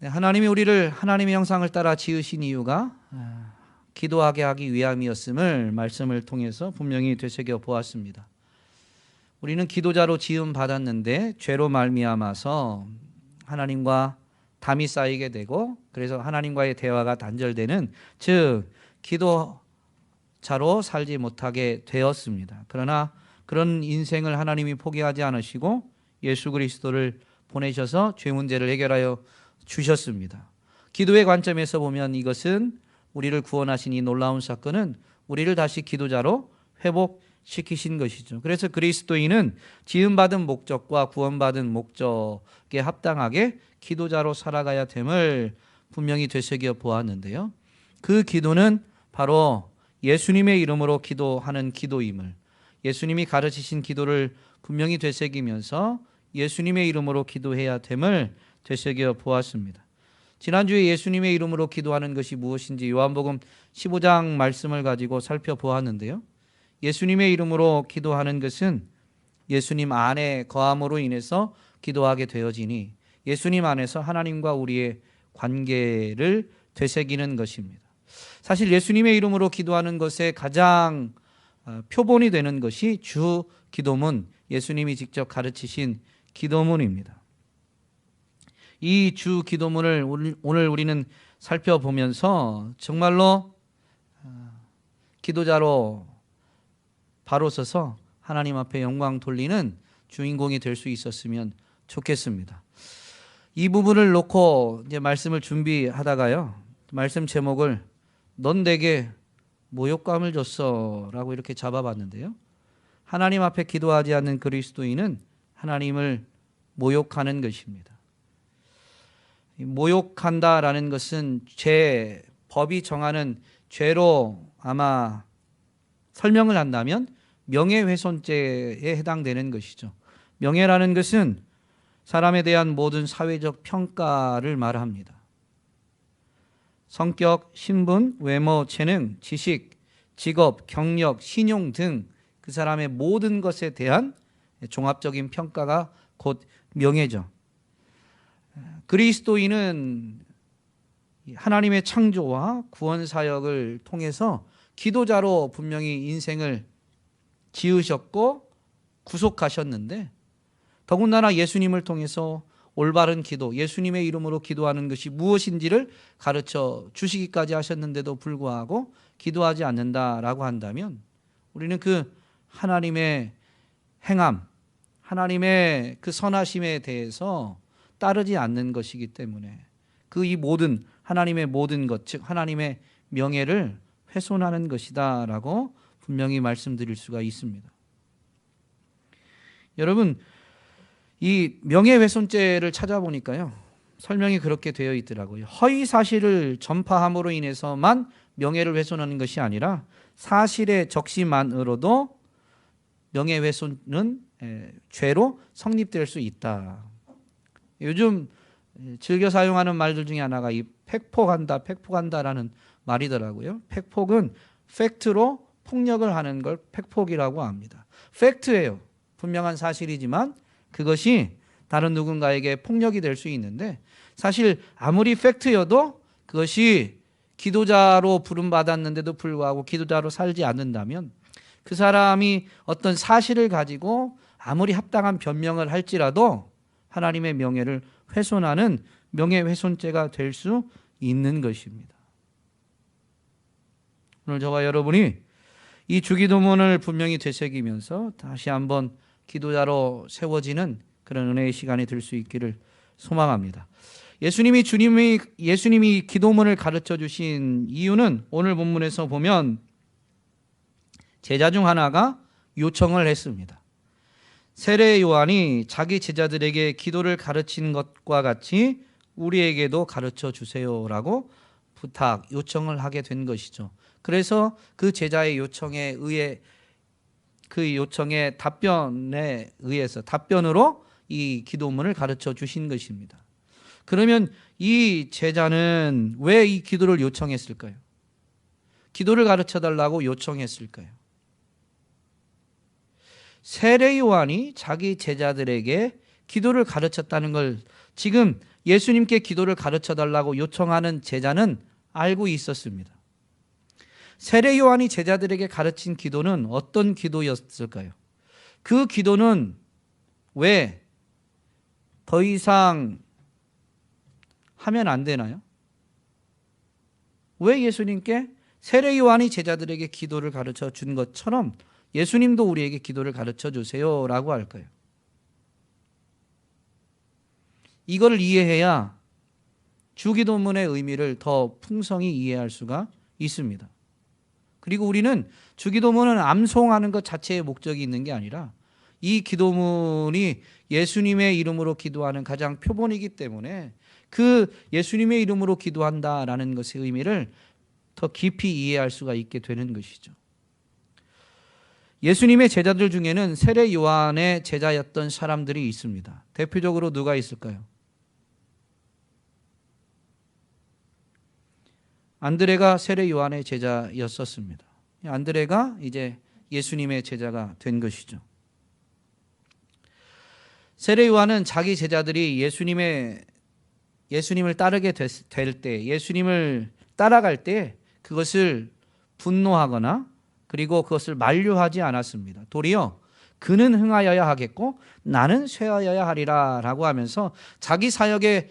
하나님이 우리를 하나님의 형상을 따라 지으신 이유가 기도하게 하기 위함이었음을 말씀을 통해서 분명히 되새겨 보았습니다. 우리는 기도자로 지음 받았는데 죄로 말미암아서 하나님과 담이 쌓이게 되고, 그래서 하나님과의 대화가 단절되는, 즉 기도자로 살지 못하게 되었습니다. 그러나 그런 인생을 하나님이 포기하지 않으시고 예수 그리스도를 보내셔서 죄 문제를 해결하여 주셨습니다. 기도의 관점에서 보면 이것은, 우리를 구원하신 이 놀라운 사건은 우리를 다시 기도자로 회복시키신 것이죠. 그래서 그리스도인은 지음받은 목적과 구원받은 목적에 합당하게 기도자로 살아가야 됨을 분명히 되새겨 보았는데요. 그 기도는 바로 예수님의 이름으로 기도하는 기도임을, 예수님이 가르치신 기도를 분명히 되새기면서 예수님의 이름으로 기도해야 됨을 되새겨 보았습니다. 지난주에 예수님의 이름으로 기도하는 것이 무엇인지 요한복음 15장 말씀을 가지고 살펴보았는데요. 예수님의 이름으로 기도하는 것은 예수님 안에 거함으로 인해서 기도하게 되어지니 예수님 안에서 하나님과 우리의 관계를 되새기는 것입니다. 사실 예수님의 이름으로 기도하는 것에 가장 표본이 되는 것이 주 기도문, 예수님이 직접 가르치신 기도문입니다. 이 주 기도문을 오늘 우리는 살펴보면서 정말로 기도자로 바로 서서 하나님 앞에 영광 돌리는 주인공이 될 수 있었으면 좋겠습니다. 이 부분을 놓고 이제 말씀을 준비하다가요, 말씀 제목을 넌 내게 모욕감을 줬어 라고 이렇게 잡아봤는데요. 하나님 앞에 기도하지 않는 그리스도인은 하나님을 모욕하는 것입니다. 모욕한다라는 것은 법이 정하는 죄로 아마 설명을 한다면 명예훼손죄에 해당되는 것이죠. 명예라는 것은 사람에 대한 모든 사회적 평가를 말합니다. 성격, 신분, 외모, 재능, 지식, 직업, 경력, 신용 등 그 사람의 모든 것에 대한 종합적인 평가가 곧 명예죠. 그리스도인은 하나님의 창조와 구원 사역을 통해서 기도자로 분명히 인생을 지으셨고 구속하셨는데, 더군다나 예수님을 통해서 올바른 기도, 예수님의 이름으로 기도하는 것이 무엇인지를 가르쳐 주시기까지 하셨는데도 불구하고 기도하지 않는다라고 한다면 우리는 그 하나님의 행함, 하나님의 그 선하심에 대해서 따르지 않는 것이기 때문에 이 모든 하나님의 모든 것, 즉 하나님의 명예를 훼손하는 것이다라고 분명히 말씀드릴 수가 있습니다. 여러분, 이 명예훼손죄를 찾아보니까요, 설명이 그렇게 되어 있더라고요. 허위 사실을 전파함으로 인해서만 명예를 훼손하는 것이 아니라 사실의 적시만으로도 명예훼손은 죄로 성립될 수 있다. 요즘 즐겨 사용하는 말들 중에 하나가 이 팩폭한다라는 말이더라고요. 팩폭은 팩트로 폭력을 하는 걸 팩폭이라고 합니다. 팩트예요. 분명한 사실이지만 그것이 다른 누군가에게 폭력이 될 수 있는데, 사실 아무리 팩트여도 그것이 기도자로 부름받았는데도 불구하고 기도자로 살지 않는다면 그 사람이 어떤 사실을 가지고 아무리 합당한 변명을 할지라도 하나님의 명예를 훼손하는 명예훼손죄가 될 수 있는 것입니다. 오늘 저와 여러분이 이 주기도문을 분명히 되새기면서 다시 한번 기도자로 세워지는 그런 은혜의 시간이 될 수 있기를 소망합니다. 예수님이 기도문을 가르쳐 주신 이유는 오늘 본문에서 보면 제자 중 하나가 요청을 했습니다. 세례 요한이 자기 제자들에게 기도를 가르친 것과 같이 우리에게도 가르쳐 주세요라고 요청을 하게 된 것이죠. 그래서 그 제자의 요청에 의해, 그 요청의 답변으로 이 기도문을 가르쳐 주신 것입니다. 그러면 이 제자는 왜 이 기도를 요청했을까요? 기도를 가르쳐 달라고 요청했을까요? 세례 요한이 자기 제자들에게 기도를 가르쳤다는 걸 지금 예수님께 기도를 가르쳐 달라고 요청하는 제자는 알고 있었습니다. 세례 요한이 제자들에게 가르친 기도는 어떤 기도였을까요? 그 기도는 왜 더 이상 하면 안 되나요? 왜 예수님께 세례 요한이 제자들에게 기도를 가르쳐 준 것처럼 예수님도 우리에게 기도를 가르쳐 주세요 라고 할까요? 이걸 이해해야 주기도문의 의미를 더 풍성히 이해할 수가 있습니다. 그리고 우리는 주기도문은 암송하는 것 자체의 목적이 있는 게 아니라 이 기도문이 예수님의 이름으로 기도하는 가장 표본이기 때문에 그 예수님의 이름으로 기도한다라는 것의 의미를 더 깊이 이해할 수가 있게 되는 것이죠. 예수님의 제자들 중에는 세례 요한의 제자였던 사람들이 있습니다. 대표적으로 누가 있을까요? 안드레가 세례 요한의 제자였었습니다. 안드레가 이제 예수님의 제자가 된 것이죠. 세례 요한은 자기 제자들이 예수님을 따르게 될 때, 예수님을 따라갈 때 그것을 분노하거나 그리고 그것을 만류하지 않았습니다. 도리어 그는 흥하여야 하겠고 나는 쇠하여야 하리라 라고 하면서 자기 사역의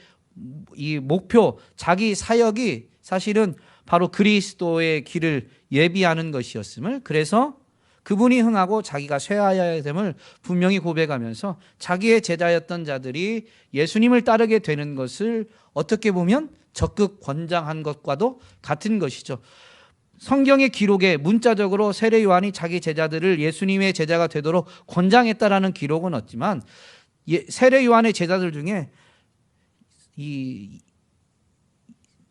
이 목표, 자기 사역이 사실은 바로 그리스도의 길을 예비하는 것이었음을, 그래서 그분이 흥하고 자기가 쇠하여야 됨을 분명히 고백하면서 자기의 제자였던 자들이 예수님을 따르게 되는 것을 어떻게 보면 적극 권장한 것과도 같은 것이죠. 성경의 기록에 문자적으로 세례 요한이 자기 제자들을 예수님의 제자가 되도록 권장했다라는 기록은 없지만 세례 요한의 제자들 중에 이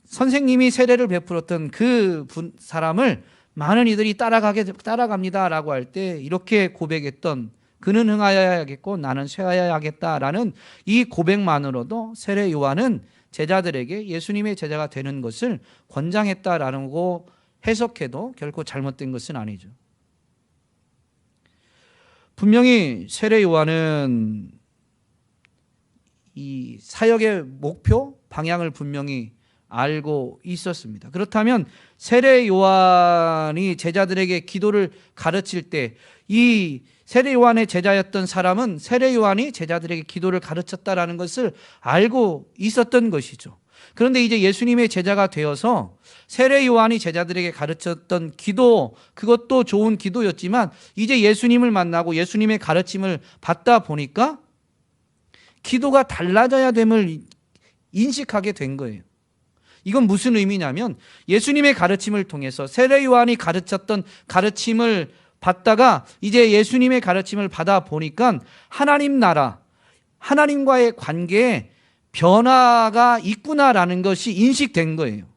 선생님이 세례를 베풀었던 그 사람을 많은 이들이 따라갑니다라고 할 때 이렇게 고백했던, 그는 흥하여야 하겠고 나는 쇠하여야 하겠다라는 이 고백만으로도 세례 요한은 제자들에게 예수님의 제자가 되는 것을 권장했다라고 해석해도 결코 잘못된 것은 아니죠. 분명히 세례 요한은 이 사역의 목표, 방향을 분명히 알고 있었습니다. 그렇다면 세례 요한이 제자들에게 기도를 가르칠 때 이 세례 요한의 제자였던 사람은 세례 요한이 제자들에게 기도를 가르쳤다라는 것을 알고 있었던 것이죠. 그런데 이제 예수님의 제자가 되어서 세례 요한이 제자들에게 가르쳤던 기도, 그것도 좋은 기도였지만 이제 예수님을 만나고 예수님의 가르침을 받다 보니까 기도가 달라져야 됨을 인식하게 된 거예요. 이건 무슨 의미냐면 예수님의 가르침을 통해서 세례 요한이 가르쳤던 가르침을 받다가 이제 예수님의 가르침을 받아 보니까 하나님 나라, 하나님과의 관계에 변화가 있구나라는 것이 인식된 거예요.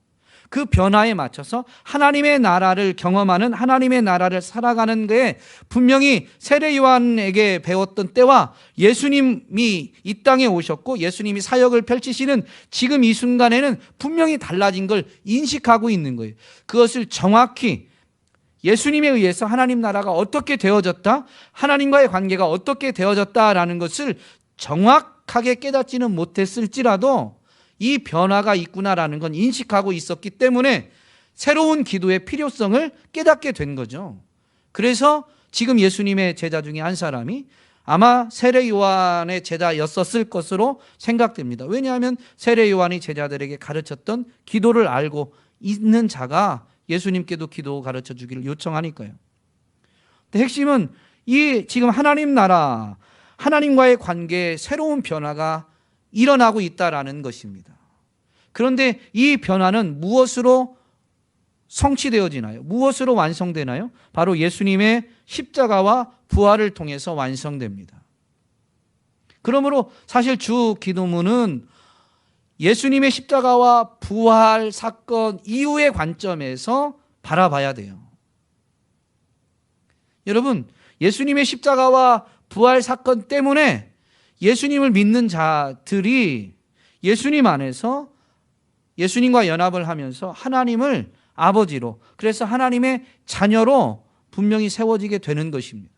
그 변화에 맞춰서 하나님의 나라를 경험하는, 하나님의 나라를 살아가는 게 분명히 세례 요한에게 배웠던 때와 예수님이 이 땅에 오셨고 예수님이 사역을 펼치시는 지금 이 순간에는 분명히 달라진 걸 인식하고 있는 거예요. 그것을 정확히 예수님에 의해서 하나님 나라가 어떻게 되어졌다, 하나님과의 관계가 어떻게 되어졌다라는 것을 정확하게 깨닫지는 못했을지라도 이 변화가 있구나라는 건 인식하고 있었기 때문에 새로운 기도의 필요성을 깨닫게 된 거죠. 그래서 지금 예수님의 제자 중에 한 사람이 아마 세례 요한의 제자였었을 것으로 생각됩니다. 왜냐하면 세례 요한이 제자들에게 가르쳤던 기도를 알고 있는 자가 예수님께도 기도 가르쳐 주기를 요청하니까요. 근데 핵심은 이 지금 하나님 나라, 하나님과의 관계에 새로운 변화가 일어나고 있다라는 것입니다. 그런데 이 변화는 무엇으로 성취되어지나요? 무엇으로 완성되나요? 바로 예수님의 십자가와 부활을 통해서 완성됩니다. 그러므로 사실 주 기도문은 예수님의 십자가와 부활 사건 이후의 관점에서 바라봐야 돼요. 여러분, 예수님의 십자가와 부활 사건 때문에 예수님을 믿는 자들이 예수님 안에서 예수님과 연합을 하면서 하나님을 아버지로, 그래서 하나님의 자녀로 분명히 세워지게 되는 것입니다.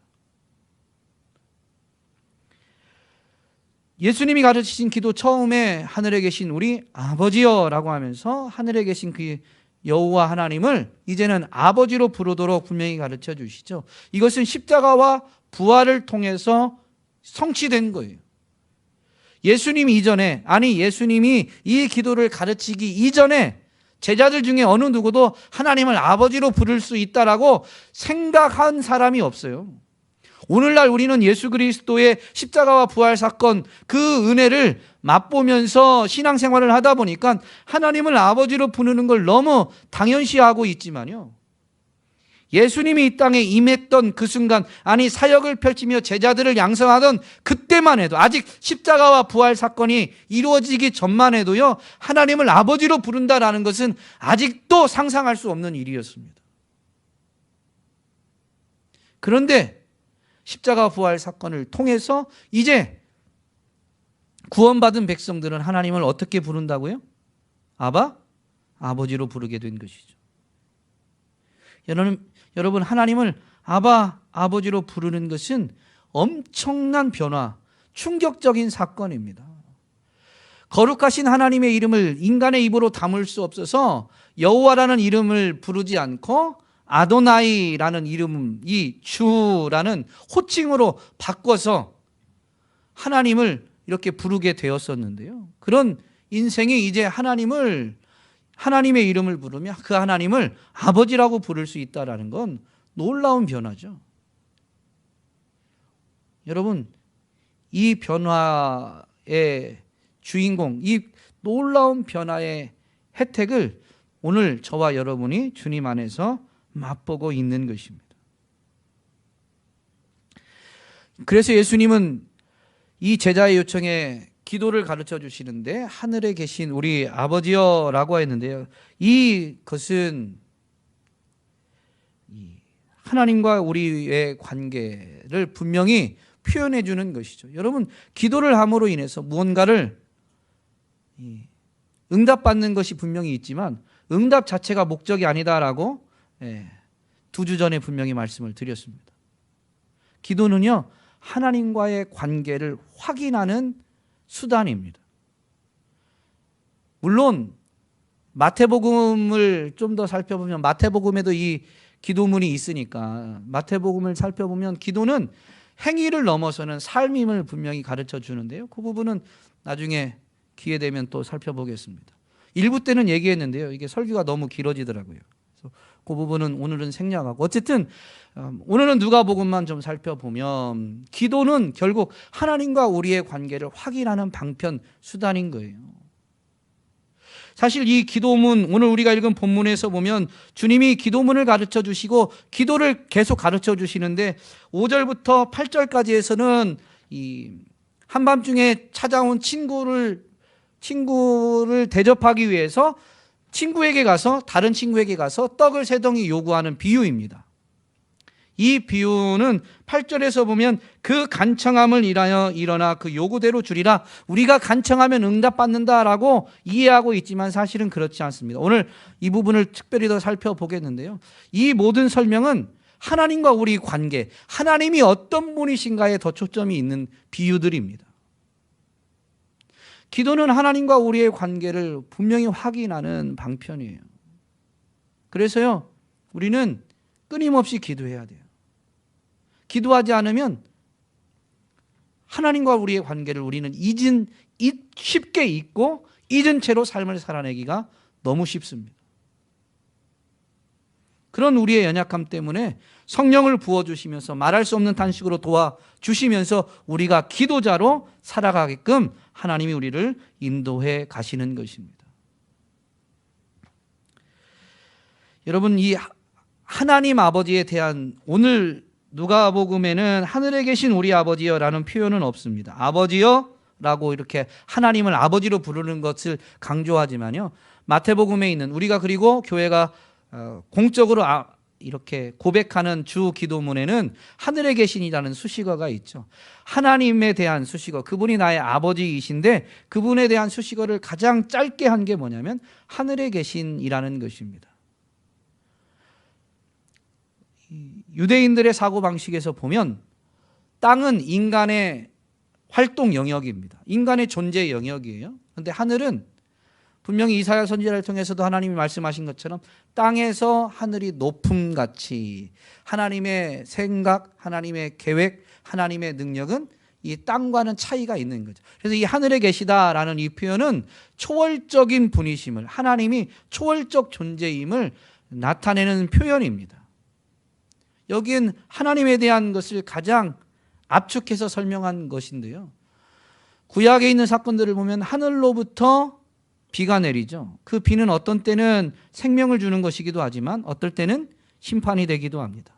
예수님이 가르치신 기도 처음에 하늘에 계신 우리 아버지여라고 하면서 하늘에 계신 그 여호와 하나님을 이제는 아버지로 부르도록 분명히 가르쳐 주시죠. 이것은 십자가와 부활을 통해서 성취된 거예요. 예수님이 이 기도를 가르치기 이전에 제자들 중에 어느 누구도 하나님을 아버지로 부를 수 있다라고 생각한 사람이 없어요. 오늘날 우리는 예수 그리스도의 십자가와 부활 사건, 그 은혜를 맛보면서 신앙생활을 하다 보니까 하나님을 아버지로 부르는 걸 너무 당연시하고 있지만요, 예수님이 이 땅에 임했던 그 순간, 사역을 펼치며 제자들을 양성하던 그때만 해도, 아직 십자가와 부활 사건이 이루어지기 전만 해도요, 하나님을 아버지로 부른다라는 것은 아직도 상상할 수 없는 일이었습니다. 그런데 십자가 부활 사건을 통해서 이제 구원받은 백성들은 하나님을 어떻게 부른다고요? 아버지로 부르게 된 것이죠. 여러분, 하나님을 아버지로 부르는 것은 엄청난 변화, 충격적인 사건입니다. 거룩하신 하나님의 이름을 인간의 입으로 담을 수 없어서 여호와라는 이름을 부르지 않고 아도나이라는 이름, 이 주라는 호칭으로 바꿔서 하나님을 이렇게 부르게 되었었는데요. 그런 인생이 이제 하나님의 이름을 부르며 그 하나님을 아버지라고 부를 수 있다는 건 놀라운 변화죠. 여러분, 이 변화의 주인공, 이 놀라운 변화의 혜택을 오늘 저와 여러분이 주님 안에서 맛보고 있는 것입니다. 그래서 예수님은 이 제자의 요청에 기도를 가르쳐 주시는데 하늘에 계신 우리 아버지여라고 했는데요, 이것은 하나님과 우리의 관계를 분명히 표현해 주는 것이죠. 여러분, 기도를 함으로 인해서 무언가를 응답받는 것이 분명히 있지만 응답 자체가 목적이 아니다라고 2주 전에 분명히 말씀을 드렸습니다. 기도는요, 하나님과의 관계를 확인하는 수단입니다. 물론 마태복음을 좀 더 살펴보면 마태복음에도 이 기도문이 있으니까 마태복음을 살펴보면 기도는 행위를 넘어서는 삶임을 분명히 가르쳐 주는데요, 그 부분은 나중에 기회 되면 또 살펴보겠습니다. 1부 때는 얘기했는데요, 이게 설교가 너무 길어지더라고요. 그래서 그 부분은 오늘은 생략하고, 어쨌든 오늘은 누가복음만 좀 살펴보면 기도는 결국 하나님과 우리의 관계를 확인하는 방편 수단인 거예요. 사실 이 기도문, 오늘 우리가 읽은 본문에서 보면 주님이 기도문을 가르쳐 주시고 기도를 계속 가르쳐 주시는데 5절부터 8절까지에서는 이 한밤중에 찾아온 친구를 대접하기 위해서 다른 친구에게 가서 떡을 3덩이 요구하는 비유입니다. 이 비유는 8절에서 보면 그 간청함을 인하여 일어나 그 요구대로 주리라, 우리가 간청하면 응답받는다라고 이해하고 있지만 사실은 그렇지 않습니다. 오늘 이 부분을 특별히 더 살펴보겠는데요, 이 모든 설명은 하나님과 우리 관계, 하나님이 어떤 분이신가에 더 초점이 있는 비유들입니다. 기도는 하나님과 우리의 관계를 분명히 확인하는 방편이에요. 그래서요, 우리는 끊임없이 기도해야 돼요. 기도하지 않으면 하나님과 우리의 관계를 우리는 쉽게 잊고 잊은 채로 삶을 살아내기가 너무 쉽습니다. 그런 우리의 연약함 때문에 성령을 부어주시면서 말할 수 없는 탄식으로 도와주시면서 우리가 기도자로 살아가게끔 하나님이 우리를 인도해 가시는 것입니다. 여러분, 이 하나님 아버지에 대한, 오늘 누가복음에는 하늘에 계신 우리 아버지여라는 표현은 없습니다. 아버지여라고 이렇게 하나님을 아버지로 부르는 것을 강조하지만요, 마태복음에 있는, 우리가 그리고 교회가 공적으로 이렇게 고백하는 주 기도문에는 하늘에 계신이라는 수식어가 있죠. 하나님에 대한 수식어, 그분이 나의 아버지이신데 그분에 대한 수식어를 가장 짧게 한 게 뭐냐면 하늘에 계신이라는 것입니다. 유대인들의 사고방식에서 보면 땅은 인간의 활동 영역입니다. 인간의 존재 영역이에요. 그런데 하늘은 분명히 이사야 선지자를 통해서도 하나님이 말씀하신 것처럼 땅에서 하늘이 높음같이 하나님의 생각, 하나님의 계획, 하나님의 능력은 이 땅과는 차이가 있는 거죠. 그래서 이 하늘에 계시다라는 이 표현은 초월적인 분이심을, 하나님이 초월적 존재임을 나타내는 표현입니다. 여기엔 하나님에 대한 것을 가장 압축해서 설명한 것인데요. 구약에 있는 사건들을 보면 하늘로부터 비가 내리죠. 그 비는 어떤 때는 생명을 주는 것이기도 하지만 어떨 때는 심판이 되기도 합니다.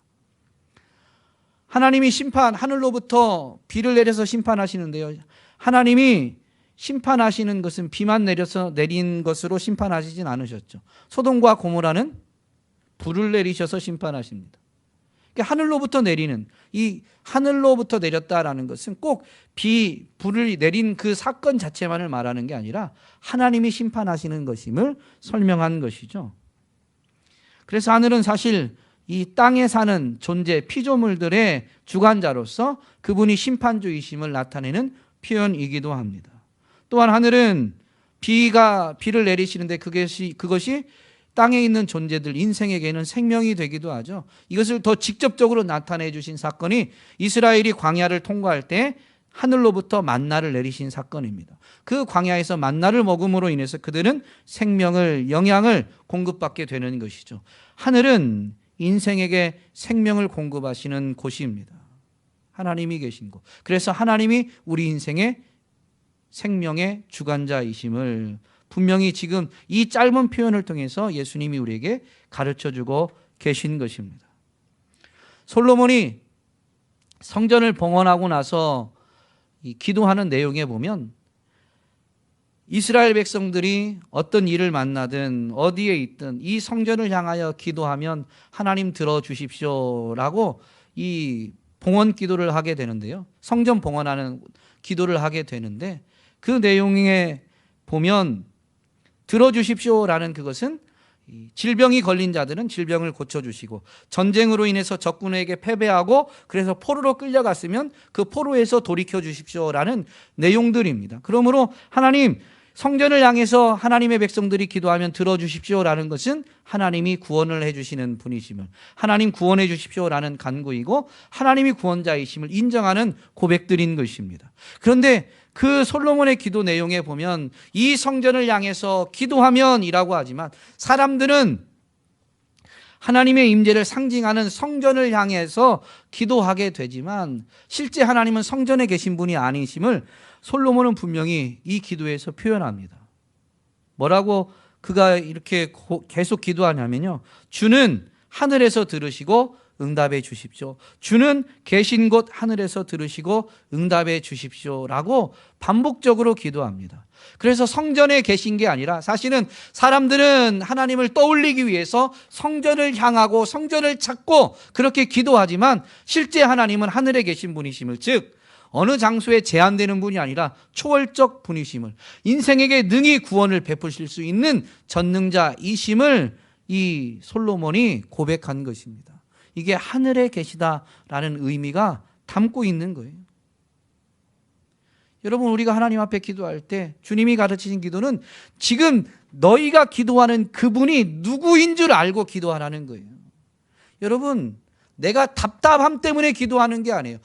하나님이 하늘로부터 비를 내려서 심판하시는데요. 하나님이 심판하시는 것은 비만 내린 것으로 심판하시진 않으셨죠. 소돔과 고모라는 불을 내리셔서 심판하십니다. 그러니까 하늘로부터 내리는, 이 하늘로부터 내렸다라는 것은 꼭 불을 내린 그 사건 자체만을 말하는 게 아니라 하나님이 심판하시는 것임을 설명한 것이죠. 그래서 하늘은 사실 이 땅에 사는 존재, 피조물들의 주관자로서 그분이 심판주이심을 나타내는 표현이기도 합니다. 또한 하늘은 비를 내리시는데 그것이 땅에 있는 존재들, 인생에게는 생명이 되기도 하죠. 이것을 더 직접적으로 나타내 주신 사건이 이스라엘이 광야를 통과할 때 하늘로부터 만나를 내리신 사건입니다. 그 광야에서 만나를 먹음으로 인해서 그들은 생명을, 영양을 공급받게 되는 것이죠. 하늘은 인생에게 생명을 공급하시는 곳입니다. 하나님이 계신 곳. 그래서 하나님이 우리 인생의 생명의 주관자이심을 분명히 지금 이 짧은 표현을 통해서 예수님이 우리에게 가르쳐주고 계신 것입니다. 솔로몬이 성전을 봉헌하고 나서 이 기도하는 내용에 보면 이스라엘 백성들이 어떤 일을 만나든 어디에 있든 이 성전을 향하여 기도하면 하나님 들어주십시오라고 이 봉헌 기도를 하게 되는데요. 성전 봉헌하는 기도를 하게 되는데 그 내용에 보면 들어주십시오라는 그것은 질병이 걸린 자들은 질병을 고쳐주시고 전쟁으로 인해서 적군에게 패배하고 그래서 포로로 끌려갔으면 그 포로에서 돌이켜 주십시오라는 내용들입니다. 그러므로 하나님 성전을 향해서 하나님의 백성들이 기도하면 들어주십시오라는 것은 하나님이 구원을 해주시는 분이심을, 하나님 구원해 주십시오라는 간구이고 하나님이 구원자이심을 인정하는 고백들인 것입니다. 그런데 그 솔로몬의 기도 내용에 보면 이 성전을 향해서 기도하면이라고 하지만 사람들은 하나님의 임재를 상징하는 성전을 향해서 기도하게 되지만 실제 하나님은 성전에 계신 분이 아니심을 솔로몬은 분명히 이 기도에서 표현합니다. 뭐라고 그가 이렇게 계속 기도하냐면요. 주는 하늘에서 들으시고 응답해 주십시오. 주는 계신 곳 하늘에서 들으시고 응답해 주십시오라고 반복적으로 기도합니다. 그래서 성전에 계신 게 아니라 사실은 사람들은 하나님을 떠올리기 위해서 성전을 향하고 성전을 찾고 그렇게 기도하지만 실제 하나님은 하늘에 계신 분이심을, 즉 어느 장소에 제한되는 분이 아니라 초월적 분이심을, 인생에게 능히 구원을 베푸실 수 있는 전능자이심을 이 솔로몬이 고백한 것입니다. 이게 하늘에 계시다라는 의미가 담고 있는 거예요. 여러분, 우리가 하나님 앞에 기도할 때 주님이 가르치신 기도는 지금 너희가 기도하는 그분이 누구인 줄 알고 기도하라는 거예요. 여러분, 내가 답답함 때문에 기도하는 게 아니에요.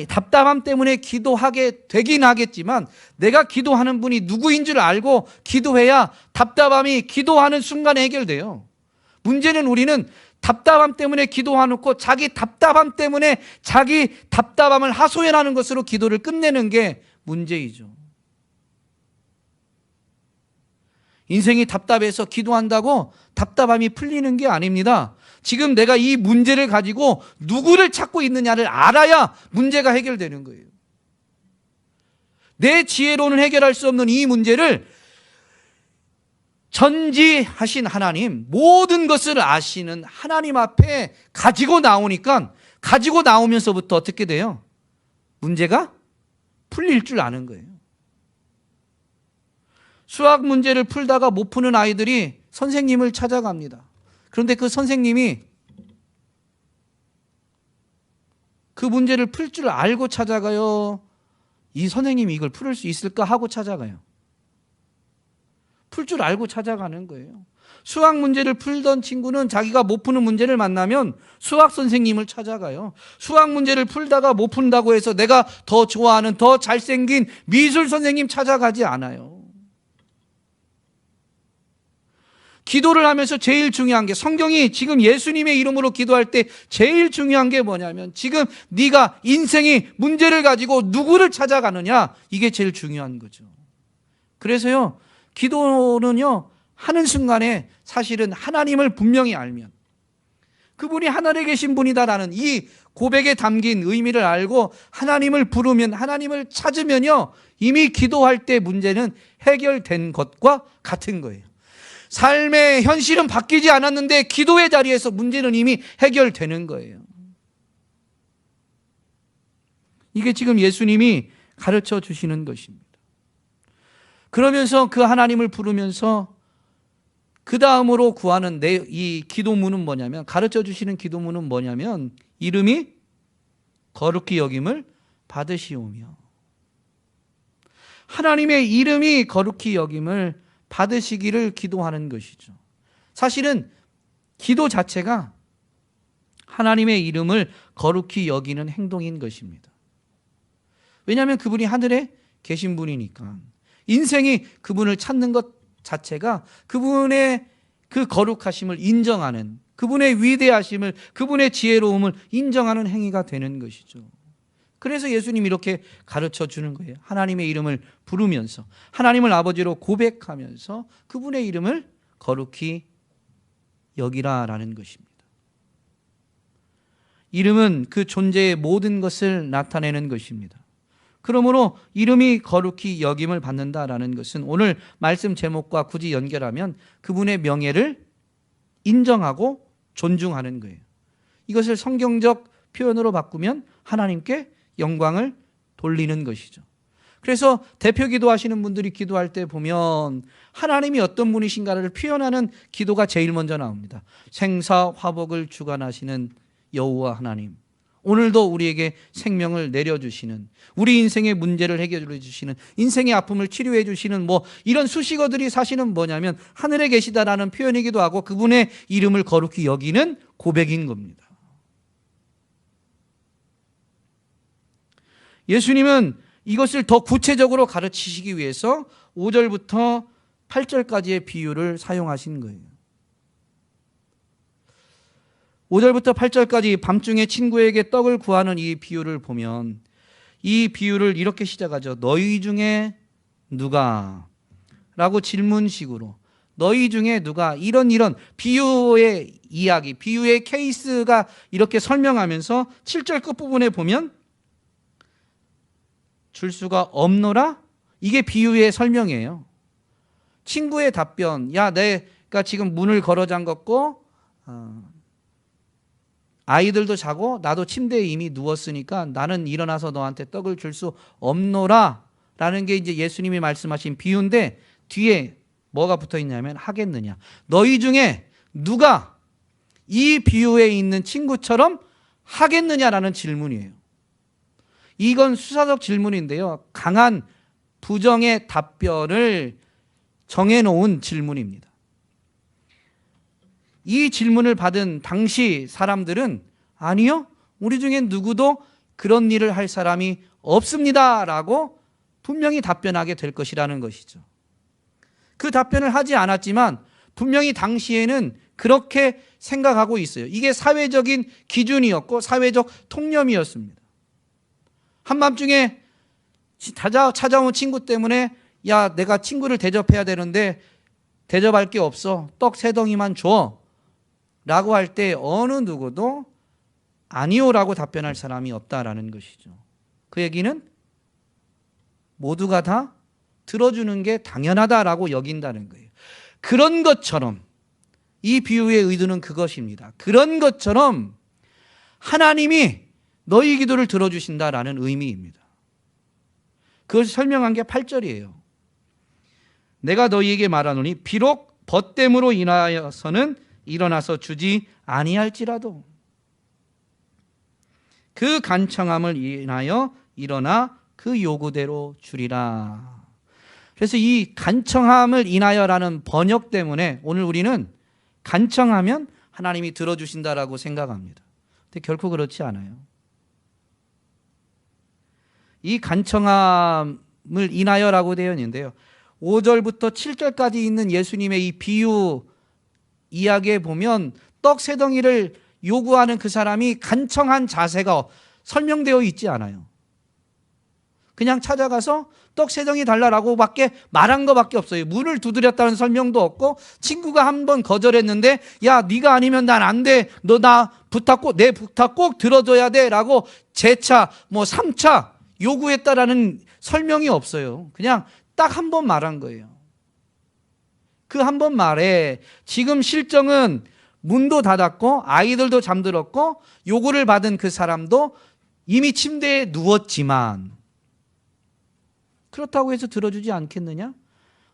답답함 때문에 기도하게 되긴 하겠지만 내가 기도하는 분이 누구인 줄 알고 기도해야 답답함이 기도하는 순간에 해결돼요. 문제는 우리는 답답함 때문에 기도해놓고 자기 답답함 때문에 자기 답답함을 하소연하는 것으로 기도를 끝내는 게 문제이죠. 인생이 답답해서 기도한다고 답답함이 풀리는 게 아닙니다. 지금 내가 이 문제를 가지고 누구를 찾고 있느냐를 알아야 문제가 해결되는 거예요. 내 지혜로는 해결할 수 없는 이 문제를 전지하신 하나님, 모든 것을 아시는 하나님 앞에 가지고 나오니까 가지고 나오면서부터 어떻게 돼요? 문제가 풀릴 줄 아는 거예요. 수학 문제를 풀다가 못 푸는 아이들이 선생님을 찾아갑니다. 그런데 그 선생님이 그 문제를 풀 줄 알고 찾아가요? 이 선생님이 이걸 풀을 수 있을까 하고 찾아가요. 풀 줄 알고 찾아가는 거예요. 수학 문제를 풀던 친구는 자기가 못 푸는 문제를 만나면 수학 선생님을 찾아가요. 수학 문제를 풀다가 못 푼다고 해서 내가 더 좋아하는 더 잘생긴 미술 선생님 찾아가지 않아요. 기도를 하면서 제일 중요한 게, 성경이 지금 예수님의 이름으로 기도할 때 제일 중요한 게 뭐냐면, 지금 네가 인생의 문제를 가지고 누구를 찾아가느냐, 이게 제일 중요한 거죠. 그래서요, 기도는요, 하는 순간에 사실은 하나님을 분명히 알면, 그분이 하늘에 계신 분이다라는 이 고백에 담긴 의미를 알고 하나님을 부르면, 하나님을 찾으면요, 이미 기도할 때 문제는 해결된 것과 같은 거예요. 삶의 현실은 바뀌지 않았는데 기도의 자리에서 문제는 이미 해결되는 거예요. 이게 지금 예수님이 가르쳐 주시는 것입니다. 그러면서 그 하나님을 부르면서 그 다음으로 구하는 이 기도문은 뭐냐면, 가르쳐 주시는 기도문은 뭐냐면, 이름이 거룩히 여김을 받으시오며, 하나님의 이름이 거룩히 여김을 받으시기를 기도하는 것이죠. 사실은 기도 자체가 하나님의 이름을 거룩히 여기는 행동인 것입니다. 왜냐하면 그분이 하늘에 계신 분이니까. 인생이 그분을 찾는 것 자체가 그분의 그 거룩하심을 인정하는, 그분의 위대하심을, 그분의 지혜로움을 인정하는 행위가 되는 것이죠. 그래서 예수님이 이렇게 가르쳐 주는 거예요. 하나님의 이름을 부르면서, 하나님을 아버지로 고백하면서 그분의 이름을 거룩히 여기라라는 것입니다. 이름은 그 존재의 모든 것을 나타내는 것입니다. 그러므로 이름이 거룩히 여김을 받는다라는 것은 오늘 말씀 제목과 굳이 연결하면 그분의 명예를 인정하고 존중하는 거예요. 이것을 성경적 표현으로 바꾸면 하나님께 영광을 돌리는 것이죠. 그래서 대표 기도하시는 분들이 기도할 때 보면 하나님이 어떤 분이신가를 표현하는 기도가 제일 먼저 나옵니다. 생사 화복을 주관하시는 여호와 하나님, 오늘도 우리에게 생명을 내려주시는, 우리 인생의 문제를 해결해 주시는, 인생의 아픔을 치료해 주시는, 이런 수식어들이 사실은 뭐냐면 하늘에 계시다라는 표현이기도 하고 그분의 이름을 거룩히 여기는 고백인 겁니다. 예수님은 이것을 더 구체적으로 가르치시기 위해서 5절부터 8절까지의 비유를 사용하신 거예요. 5절부터 8절까지 밤중에 친구에게 떡을 구하는 이 비유를 보면, 이 비유를 이렇게 시작하죠. 너희 중에 누가? 라고 질문식으로, 너희 중에 누가, 이런 비유의 이야기, 비유의 케이스가 이렇게 설명하면서 7절 끝부분에 보면 줄 수가 없노라? 이게 비유의 설명이에요. 친구의 답변, 야, 내가 지금 문을 걸어 잠갔고 아이들도 자고 나도 침대에 이미 누웠으니까 나는 일어나서 너한테 떡을 줄 수 없노라 라는 게 이제 예수님이 말씀하신 비유인데, 뒤에 뭐가 붙어 있냐면 하겠느냐, 너희 중에 누가 이 비유에 있는 친구처럼 하겠느냐라는 질문이에요. 이건 수사적 질문인데요, 강한 부정의 답변을 정해놓은 질문입니다. 이 질문을 받은 당시 사람들은 아니요, 우리 중에 누구도 그런 일을 할 사람이 없습니다 라고 분명히 답변하게 될 것이라는 것이죠. 그 답변을 하지 않았지만 분명히 당시에는 그렇게 생각하고 있어요. 이게 사회적인 기준이었고 사회적 통념이었습니다. 한밤중에 찾아온 친구 때문에, 야, 내가 친구를 대접해야 되는데 대접할 게 없어, 떡 3덩이만 줘 라고 할 때 어느 누구도 아니요 라고 답변할 사람이 없다라는 것이죠. 그 얘기는 모두가 다 들어주는 게 당연하다라고 여긴다는 거예요. 그런 것처럼, 이 비유의 의도는 그것입니다. 그런 것처럼 하나님이 너희 기도를 들어주신다라는 의미입니다. 그것을 설명한 게 8절이에요. 내가 너희에게 말하노니 비록 벗됨으로 인하여서는 일어나서 주지 아니할지라도 그 간청함을 인하여 일어나 그 요구대로 주리라. 그래서 이 간청함을 인하여라는 번역 때문에 오늘 우리는 간청하면 하나님이 들어주신다라고 생각합니다. 근데 결코 그렇지 않아요. 이 간청함을 인하여라고 되어 있는데요. 5절부터 7절까지 있는 예수님의 이 비유 이야기에 보면 떡 세 덩이를 요구하는 그 사람이 간청한 자세가 설명되어 있지 않아요. 그냥 찾아가서 떡 세 덩이 달라라고 밖에 말한 것밖에 없어요. 문을 두드렸다는 설명도 없고, 친구가 한 번 거절했는데 야 네가 아니면 난 안 돼, 너 나 부탁 꼭, 내 부탁 꼭 들어줘야 돼 라고 재차 3차 요구했다라는 설명이 없어요. 그냥 딱 한 번 말한 거예요. 그 한 번 말에 지금 실정은 문도 닫았고 아이들도 잠들었고 요구를 받은 그 사람도 이미 침대에 누웠지만, 그렇다고 해서 들어주지 않겠느냐?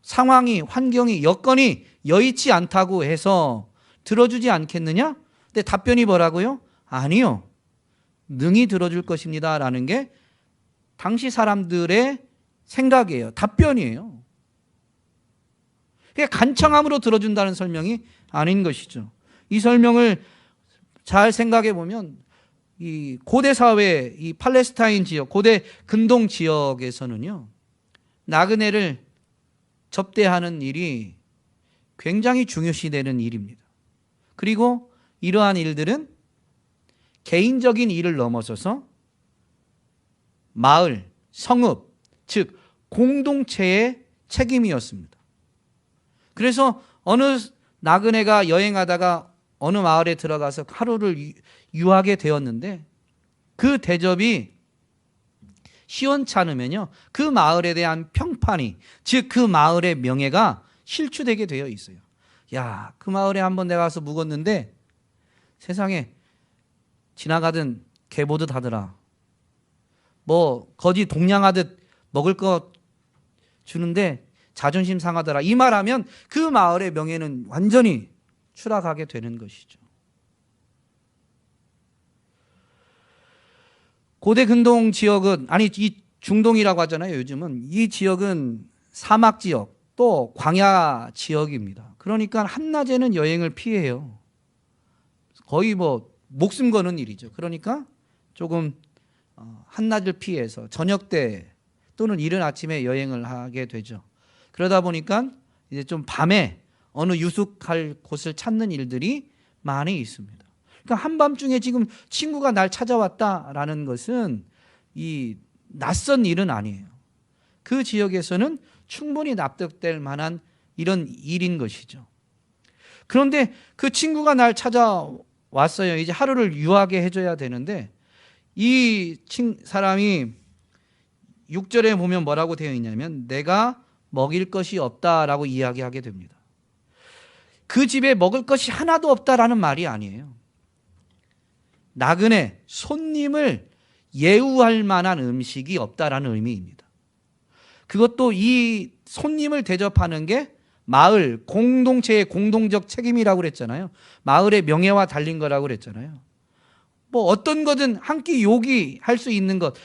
상황이, 환경이, 여건이 여의치 않다고 해서 들어주지 않겠느냐? 근데 답변이 뭐라고요? 아니요, 능히 들어줄 것입니다 라는 게 당시 사람들의 생각이에요. 답변이에요. 그게 간청함으로 들어준다는 설명이 아닌 것이죠. 이 설명을 잘 생각해 보면 이 고대 사회, 이 팔레스타인 지역, 고대 근동 지역에서는요, 나그네를 접대하는 일이 굉장히 중요시되는 일입니다. 그리고 이러한 일들은 개인적인 일을 넘어서서 마을, 성읍, 즉 공동체의 책임이었습니다. 그래서 어느 나그네가 여행하다가 어느 마을에 들어가서 하루를 유하게 되었는데 그 대접이 시원찮으면요, 그 마을에 대한 평판이, 즉 그 마을의 명예가 실추되게 되어 있어요. 야, 그 마을에 한번 내가 가서 묵었는데 세상에 지나가던 개 보듯 하더라. 거지 동냥하듯 먹을 거 주는데 자존심 상하더라. 이 말하면 그 마을의 명예는 완전히 추락하게 되는 것이죠. 고대 근동 지역은, 이 중동이라고 하잖아요. 요즘은 이 지역은 사막 지역 또 광야 지역입니다. 그러니까 한낮에는 여행을 피해요. 거의 목숨 거는 일이죠. 그러니까 조금 한낮을 피해서 저녁 때 또는 이른 아침에 여행을 하게 되죠. 그러다 보니까 이제 좀 밤에 어느 유숙할 곳을 찾는 일들이 많이 있습니다. 그러니까 한밤중에 지금 친구가 날 찾아왔다라는 것은 이 낯선 일은 아니에요. 그 지역에서는 충분히 납득될 만한 이런 일인 것이죠. 그런데 그 친구가 날 찾아왔어요. 이제 하루를 유하게 해줘야 되는데 이 사람이 6절에 보면 뭐라고 되어 있냐면 내가 먹일 것이 없다라고 이야기하게 됩니다. 그 집에 먹을 것이 하나도 없다라는 말이 아니에요. 나그네, 손님을 예우할 만한 음식이 없다라는 의미입니다. 그것도 이 손님을 대접하는 게 마을, 공동체의 공동적 책임이라고 그랬잖아요. 마을의 명예와 달린 거라고 그랬잖아요. 어떤 거든 한 끼 요기할 수 있는 것,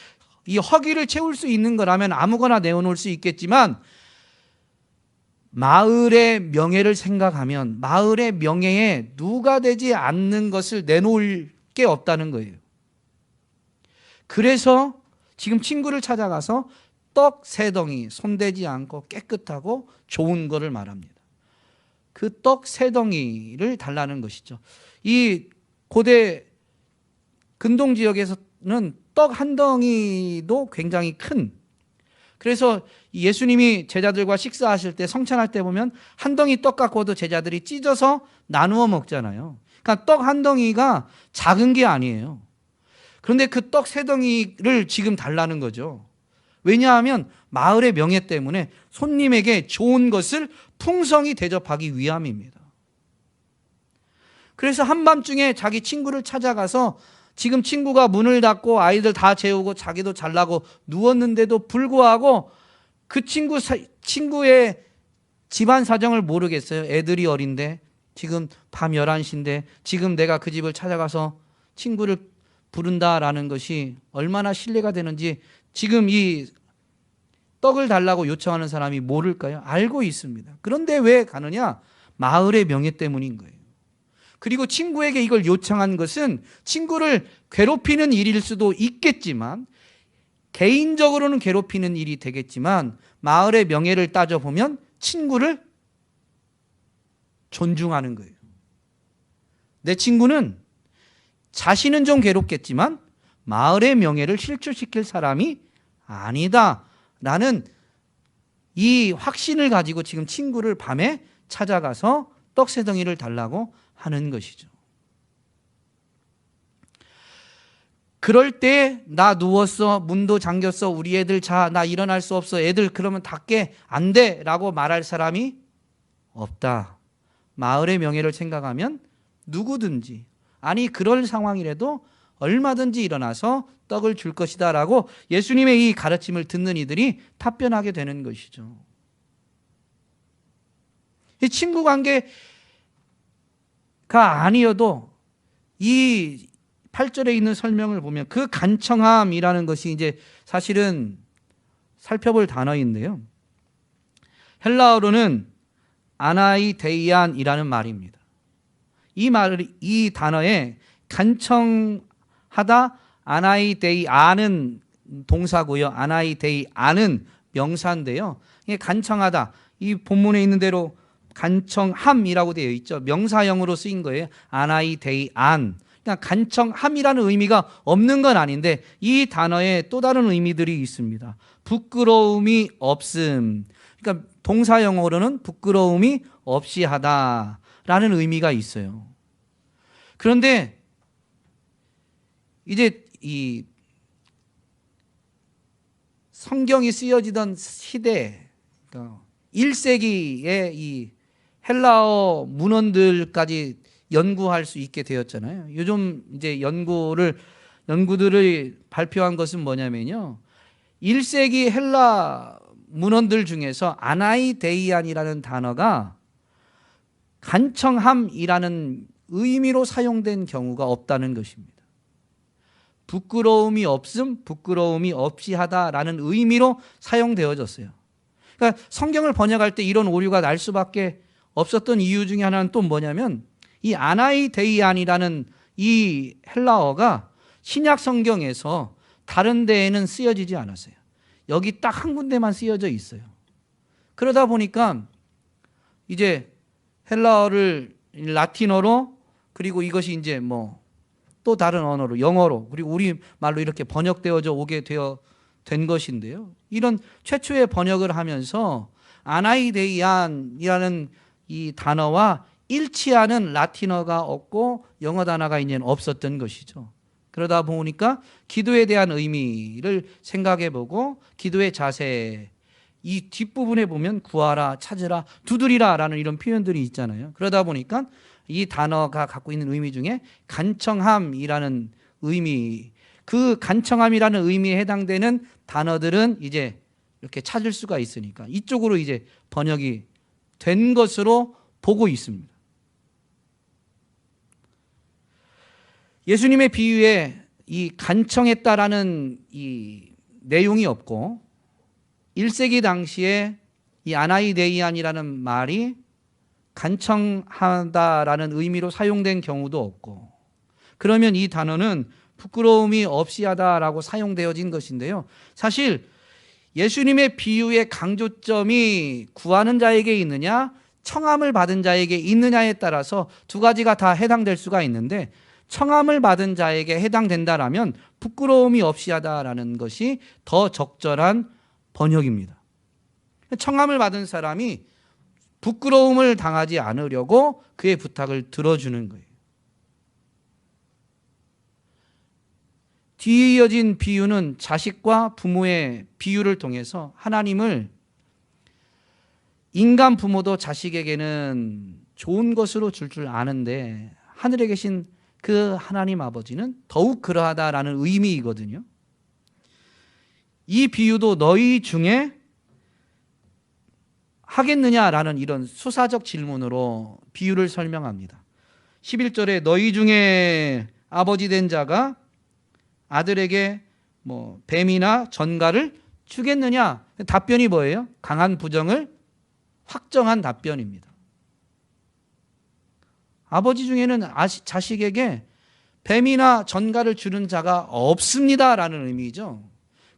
이 허기를 채울 수 있는 거라면 아무거나 내어놓을 수 있겠지만 마을의 명예를 생각하면 마을의 명예에 누가 되지 않는 것을 내놓을 게 없다는 거예요. 그래서 지금 친구를 찾아가서 떡 세 덩이, 손대지 않고 깨끗하고 좋은 거를 말합니다. 그 떡 세 덩이를 달라는 것이죠. 이 고대 근동 지역에서는 떡 한 덩이도 굉장히 큰, 그래서 예수님이 제자들과 식사하실 때, 성찬할 때 보면 한 덩이 떡 갖고도 제자들이 찢어서 나누어 먹잖아요. 그러니까 떡 한 덩이가 작은 게 아니에요. 그런데 그 떡 세 덩이를 지금 달라는 거죠. 왜냐하면 마을의 명예 때문에 손님에게 좋은 것을 풍성히 대접하기 위함입니다. 그래서 한밤중에 자기 친구를 찾아가서 지금 친구가 문을 닫고 아이들 다 재우고 자기도 잘라고 누웠는데도 불구하고 그 친구의 집안 사정을 모르겠어요. 애들이 어린데 지금 밤 11시인데 지금 내가 그 집을 찾아가서 친구를 부른다라는 것이 얼마나 신뢰가 되는지 지금 이 떡을 달라고 요청하는 사람이 모를까요? 알고 있습니다. 그런데 왜 가느냐? 마을의 명예 때문인 거예요. 그리고 친구에게 이걸 요청한 것은 친구를 괴롭히는 일일 수도 있겠지만, 개인적으로는 괴롭히는 일이 되겠지만, 마을의 명예를 따져보면 친구를 존중하는 거예요. 내 친구는 자신은 좀 괴롭겠지만 마을의 명예를 실추시킬 사람이 아니다 라는 이 확신을 가지고 지금 친구를 밤에 찾아가서 떡세덩이를 달라고 하는 것이죠. 그럴 때 나 누웠어, 문도 잠겼어, 우리 애들 자, 나 일어날 수 없어, 애들 그러면 다 깨, 안 돼 라고 말할 사람이 없다. 마을의 명예를 생각하면 누구든지, 아니 그럴 상황이라도 얼마든지 일어나서 떡을 줄 것이다 라고 예수님의 이 가르침을 듣는 이들이 답변하게 되는 것이죠. 이 친구 관계가 아니어도 이 8절에 있는 설명을 보면 그 간청함이라는 것이 이제 사실은 살펴볼 단어인데요. 헬라어로는 아나이데이안이라는 말입니다. 이 단어에 간청하다, 아나이데이안은 동사고요. 아나이데이안은 명사인데요. 이게 간청하다, 이 본문에 있는 대로 간청함이라고 되어 있죠. 명사형으로 쓰인 거예요. 아나이데이안. 그러니까 간청함이라는 의미가 없는 건 아닌데 이 단어에 또 다른 의미들이 있습니다. 부끄러움이 없음. 그러니까 동사형어로는 부끄러움이 없이 하다라는 의미가 있어요. 그런데 이제 이 성경이 쓰여지던 시대, 그러니까 1세기의 이 헬라어 문헌들까지 연구할 수 있게 되었잖아요. 요즘 이제 연구들을 발표한 것은 뭐냐면요. 1세기 헬라 문헌들 중에서 아나이데이안이라는 단어가 간청함이라는 의미로 사용된 경우가 없다는 것입니다. 부끄러움이 없음, 부끄러움이 없이 하다라는 의미로 사용되어졌어요. 그러니까 성경을 번역할 때 이런 오류가 날 수밖에 없었던 이유 중에 하나는 또 뭐냐면 이 아나이데이안이라는 이 헬라어가 신약 성경에서 다른 데에는 쓰여지지 않았어요. 여기 딱 한 군데만 쓰여져 있어요. 그러다 보니까 이제 헬라어를 라틴어로, 그리고 이것이 이제 뭐 또 다른 언어로, 영어로, 그리고 우리 말로 이렇게 번역되어져 오게 된 것인데요. 이런 최초의 번역을 하면서 아나이데이안이라는 이 단어와 일치하는 라틴어가 없고 영어 단어가 이제 없었던 것이죠. 그러다 보니까 기도에 대한 의미를 생각해 보고 기도의 자세, 이 뒷부분에 보면 구하라, 찾으라, 두드리라 라는 이런 표현들이 있잖아요. 그러다 보니까 이 단어가 갖고 있는 의미 중에 간청함이라는 의미, 그 간청함이라는 의미에 해당되는 단어들은 이제 이렇게 찾을 수가 있으니까 이쪽으로 이제 번역이 된 것으로 보고 있습니다. 예수님의 비유에 이 간청했다라는 이 내용이 없고 1세기 당시에 이 아나이데이안이라는 말이 간청하다라는 의미로 사용된 경우도 없고, 그러면 이 단어는 부끄러움이 없이 하다라고 사용되어진 것인데요. 사실 예수님의 비유의 강조점이 구하는 자에게 있느냐, 청함을 받은 자에게 있느냐에 따라서 두 가지가 다 해당될 수가 있는데, 청함을 받은 자에게 해당된다라면 부끄러움이 없이 하다라는 것이 더 적절한 번역입니다. 청함을 받은 사람이 부끄러움을 당하지 않으려고 그의 부탁을 들어주는 거예요. 뒤에 이어진 비유는 자식과 부모의 비유를 통해서 하나님을, 인간 부모도 자식에게는 좋은 것으로 줄 아는데 하늘에 계신 그 하나님 아버지는 더욱 그러하다라는 의미이거든요. 이 비유도 너희 중에 하겠느냐라는 이런 수사적 질문으로 비유를 설명합니다. 11절에 너희 중에 아버지 된 자가 아들에게 뱀이나 전갈을 주겠느냐? 답변이 뭐예요? 강한 부정을 확정한 답변입니다. 아버지 중에는 자식에게 뱀이나 전갈을 주는 자가 없습니다라는 의미죠.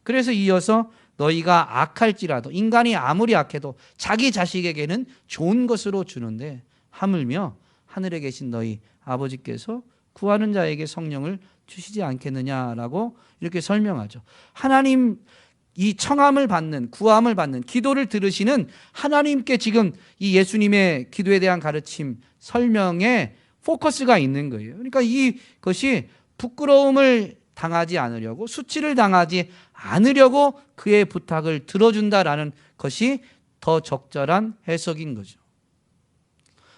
그래서 이어서 너희가 악할지라도, 인간이 아무리 악해도 자기 자식에게는 좋은 것으로 주는데 하물며 하늘에 계신 너희 아버지께서 구하는 자에게 성령을 주시지 않겠느냐라고 이렇게 설명하죠. 하나님, 이 청함을 받는, 구함을 받는, 기도를 들으시는 하나님께 지금 이 예수님의 기도에 대한 가르침, 설명에 포커스가 있는 거예요. 그러니까 이것이 부끄러움을 당하지 않으려고, 수치를 당하지 않으려고 그의 부탁을 들어준다라는 것이 더 적절한 해석인 거죠.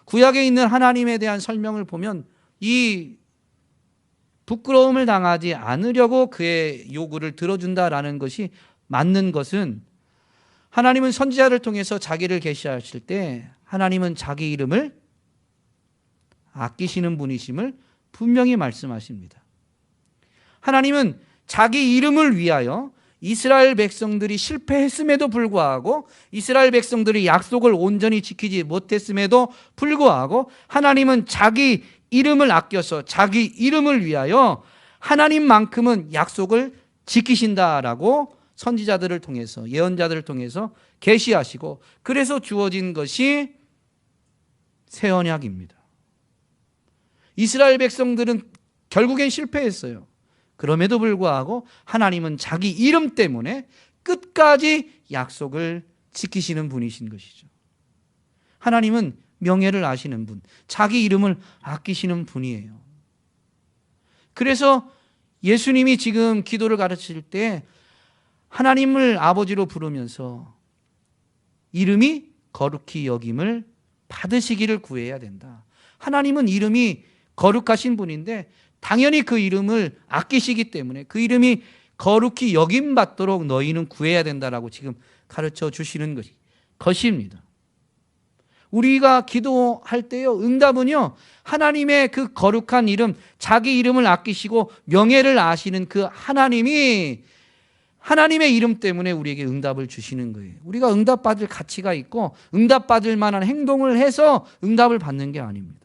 구약에 있는 하나님에 대한 설명을 보면 이 부끄러움을 당하지 않으려고 그의 요구를 들어준다라는 것이 맞는 것은, 하나님은 선지자를 통해서 자기를 계시하실 때 하나님은 자기 이름을 아끼시는 분이심을 분명히 말씀하십니다. 하나님은 자기 이름을 위하여 이스라엘 백성들이 실패했음에도 불구하고, 이스라엘 백성들이 약속을 온전히 지키지 못했음에도 불구하고 하나님은 자기 이름을 아껴서 자기 이름을 위하여 하나님만큼은 약속을 지키신다라고 선지자들을 통해서, 예언자들을 통해서 계시하시고, 그래서 주어진 것이 새 언약입니다. 이스라엘 백성들은 결국엔 실패했어요. 그럼에도 불구하고 하나님은 자기 이름 때문에 끝까지 약속을 지키시는 분이신 것이죠. 하나님은 명예를 아시는 분, 자기 이름을 아끼시는 분이에요. 그래서 예수님이 지금 기도를 가르칠 때 하나님을 아버지로 부르면서 이름이 거룩히 여김을 받으시기를 구해야 된다. 하나님은 이름이 거룩하신 분인데 당연히 그 이름을 아끼시기 때문에 그 이름이 거룩히 여김받도록 너희는 구해야 된다라고 지금 가르쳐 주시는 것입니다. 우리가 기도할 때요, 응답은요, 하나님의 그 거룩한 이름, 자기 이름을 아끼시고 명예를 아시는 그 하나님이 하나님의 이름 때문에 우리에게 응답을 주시는 거예요. 우리가 응답받을 가치가 있고 응답받을 만한 행동을 해서 응답을 받는 게 아닙니다.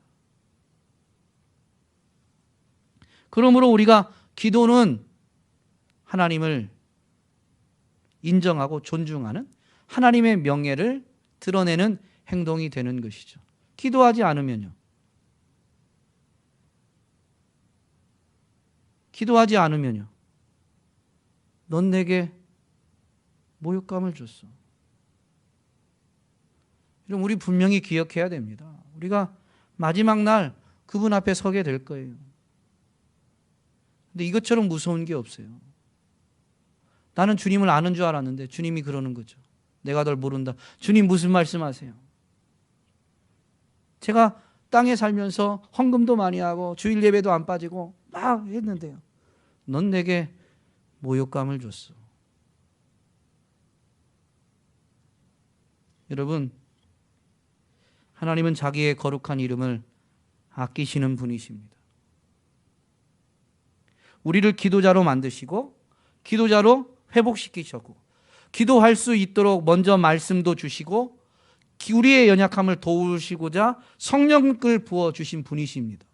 그러므로 우리가 기도는 하나님을 인정하고 존중하는 하나님의 명예를 드러내는 행동이 되는 것이죠. 기도하지 않으면요. 기도하지 않으면요. 넌 내게 모욕감을 줬어. 이런 우리 분명히 기억해야 됩니다. 우리가 마지막 날 그분 앞에 서게 될 거예요. 근데 이것처럼 무서운 게 없어요. 나는 주님을 아는 줄 알았는데 주님이 그러는 거죠. 내가 널 모른다. 주님 무슨 말씀하세요? 제가 땅에 살면서 헌금도 많이 하고 주일 예배도 안 빠지고 막 했는데요. 넌 내게 모욕감을 줬어. 여러분, 하나님은 자기의 거룩한 이름을 아끼시는 분이십니다. 우리를 기도자로 만드시고 기도자로 회복시키셨고 기도할 수 있도록 먼저 말씀도 주시고 우리의 연약함을 도우시고자 성령을 부어주신 분이십니다.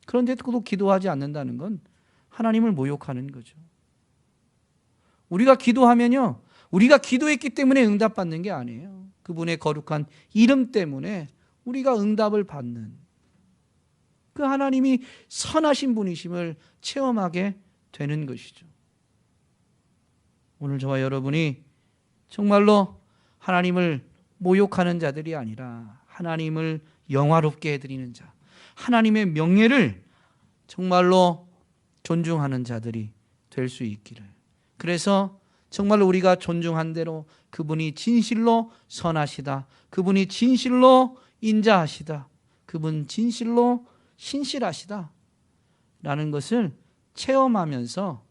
그런데 또 기도하지 않는다는 건 하나님을 모욕하는 거죠. 우리가 기도하면요, 우리가 기도했기 때문에 응답받는 게 아니에요. 그분의 거룩한 이름 때문에 우리가 응답을 받는 그 하나님이 선하신 분이심을 체험하게 되는 것이죠. 오늘 저와 여러분이 정말로 하나님을 모욕하는 자들이 아니라 하나님을 영화롭게 해드리는 자, 하나님의 명예를 정말로 존중하는 자들이 될 수 있기를. 그래서 정말로 우리가 존중한 대로 그분이 진실로 선하시다, 그분이 진실로 인자하시다, 그분 진실로 신실하시다 라는 것을 체험하면서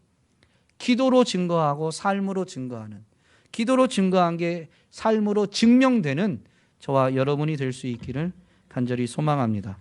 기도로 증거하고 삶으로 증거하는, 기도로 증거한 게 삶으로 증명되는 저와 여러분이 될 수 있기를 간절히 소망합니다.